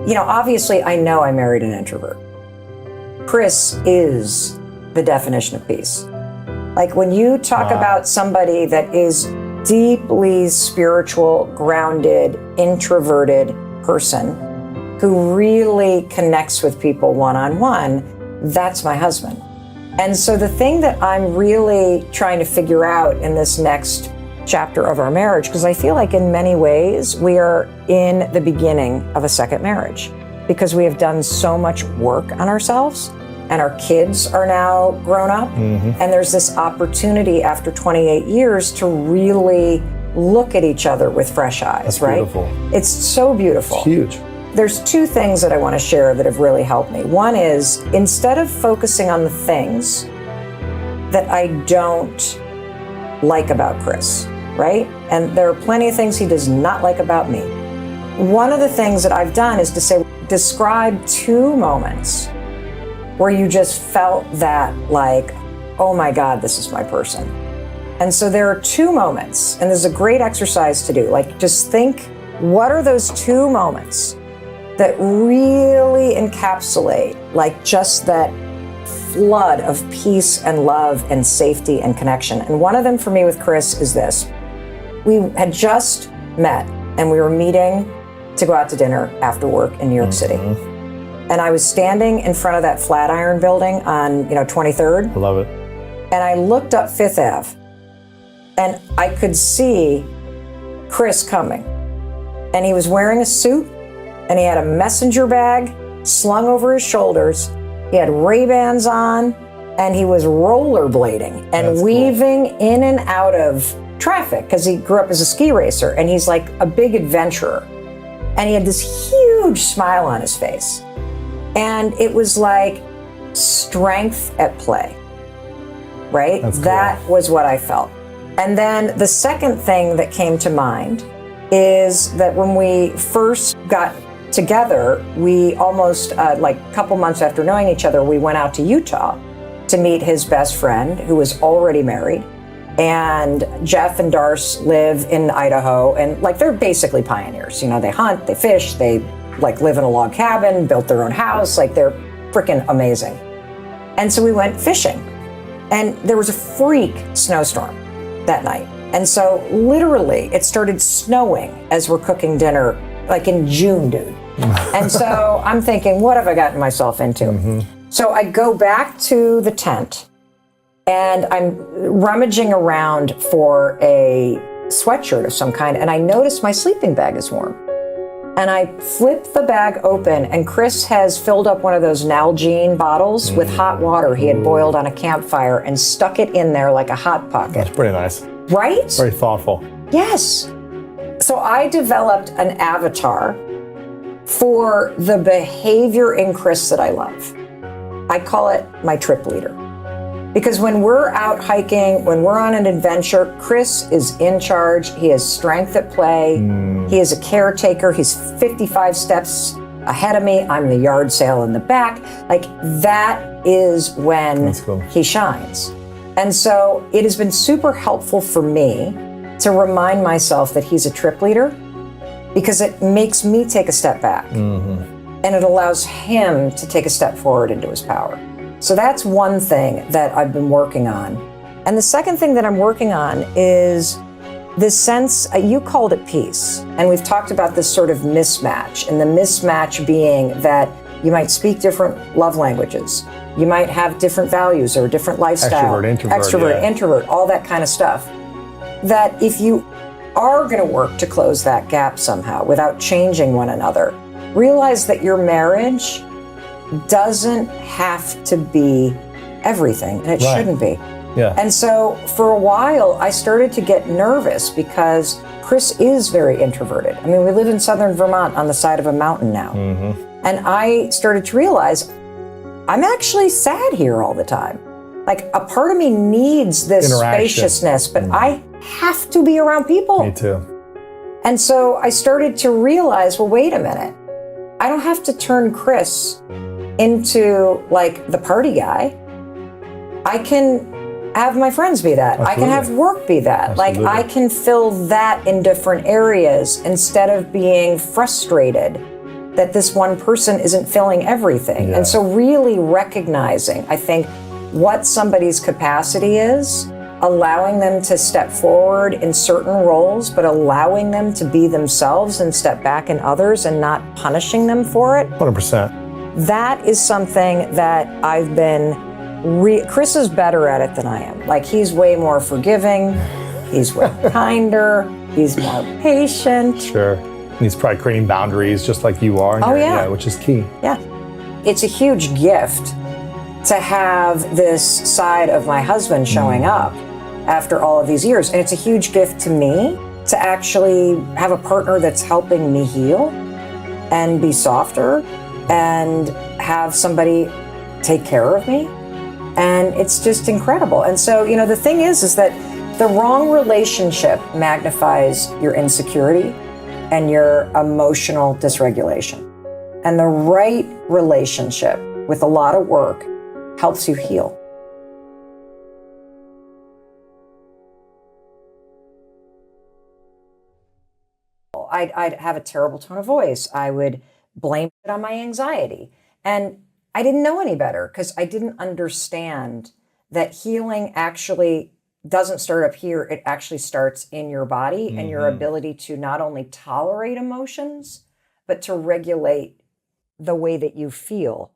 obviously I know I married an introvert. Chris is the definition of peace. Like when you talk about somebody that is deeply spiritual, grounded, introverted person who really connects with people one-on-one, that's my husband. And so the thing that I'm really trying to figure out in this next chapter of our marriage, because I feel like in many ways we are in the beginning of a second marriage, because we have done so much work on ourselves and our kids are now grown up. And there's this opportunity after 28 years to really look at each other with fresh eyes. That's right? Beautiful. It's so beautiful. It's huge. There's two things that I want to share that have really helped me. One is, instead of focusing on the things that I don't like about Chris, right? And there are plenty of things he does not like about me. One of the things that I've done is to say, describe 2 moments where you just felt that like, oh my God, this is my person. And so there are 2 moments, and this is a great exercise to do. Like, just think, what are those 2 moments that really encapsulate like just that flood of peace and love and safety and connection? And one of them for me with Chris is this. We had just met and we were meeting to go out to dinner after work in New York City. And I was standing in front of that Flatiron building on 23rd. I love it. And I looked up 5th Ave and I could see Chris coming. And he was wearing a suit and he had a messenger bag slung over his shoulders. He had Ray-Bans on and he was rollerblading and weaving in and out of traffic because he grew up as a ski racer and he's like a big adventurer. And he had this huge smile on his face. And it was like strength at play, right? That's cool. That was what I felt. And then the second thing that came to mind is that when we first got together, we almost like a couple months after knowing each other, we went out to Utah to meet his best friend who was already married. And Jeff and Darce live in Idaho, and like they're basically pioneers. They hunt, they fish, they like live in a log cabin, built their own house, like they're freaking amazing. And so we went fishing, and there was a freak snowstorm that night. And so literally it started snowing as we're cooking dinner, like in June, dude. And so I'm thinking, what have I gotten myself into? So I go back to the tent and I'm rummaging around for a sweatshirt of some kind, and I notice my sleeping bag is warm. And I flip the bag open, and Chris has filled up one of those Nalgene bottles with hot water he had boiled on a campfire and stuck it in there like a hot pocket. That's pretty nice. Right? Very thoughtful. Yes. So I developed an avatar for the behavior in Chris that I love. I call it my trip leader. Because when we're out hiking, when we're on an adventure, Chris is in charge. He has strength at play. He is a caretaker. He's 55 steps ahead of me. I'm the yard sale in the back. Like, that is when he shines. And so it has been super helpful for me to remind myself that he's a trip leader, because it makes me take a step back. And it allows him to take a step forward into his power. So that's one thing that I've been working on. And the second thing that I'm working on is this sense, you called it peace. And we've talked about this sort of mismatch, and the mismatch being that you might speak different love languages. You might have different values or a different lifestyle. Extrovert, introvert, all that kind of stuff. That if you are going to work to close that gap somehow without changing one another, realize that your marriage doesn't have to be everything, and it shouldn't be. And so for a while, I started to get nervous because Chris is very introverted. I mean, we live in southern Vermont on the side of a mountain now. And I started to realize I'm actually sad here all the time. Like, a part of me needs this spaciousness, but I have to be around people. Me too. And so I started to realize, well, wait a minute. I don't have to turn Chris into like the party guy. I can have my friends be that. Absolutely. I can have work be that. Absolutely. Like, I can fill that in different areas instead of being frustrated that this one person isn't filling everything. Yeah. And so really recognizing, I think, what somebody's capacity is, allowing them to step forward in certain roles, but allowing them to be themselves and step back in others and not punishing them for it. 100%. That is something that I've been, Chris is better at it than I am. Like, he's way more forgiving, he's way kinder, he's more patient. Sure. And he's probably creating boundaries just like you are. Oh, yeah. Which is key. Yeah. It's a huge gift to have this side of my husband showing up after all of these years. And it's a huge gift to me to actually have a partner that's helping me heal and be softer and have somebody take care of me. And it's just incredible. And so, the thing is that the wrong relationship magnifies your insecurity and your emotional dysregulation. And the right relationship with a lot of work helps you heal. I'd have a terrible tone of voice. I would blame it on my anxiety. And I didn't know any better because I didn't understand that healing actually doesn't start up here. It actually starts in your body and your ability to not only tolerate emotions, but to regulate the way that you feel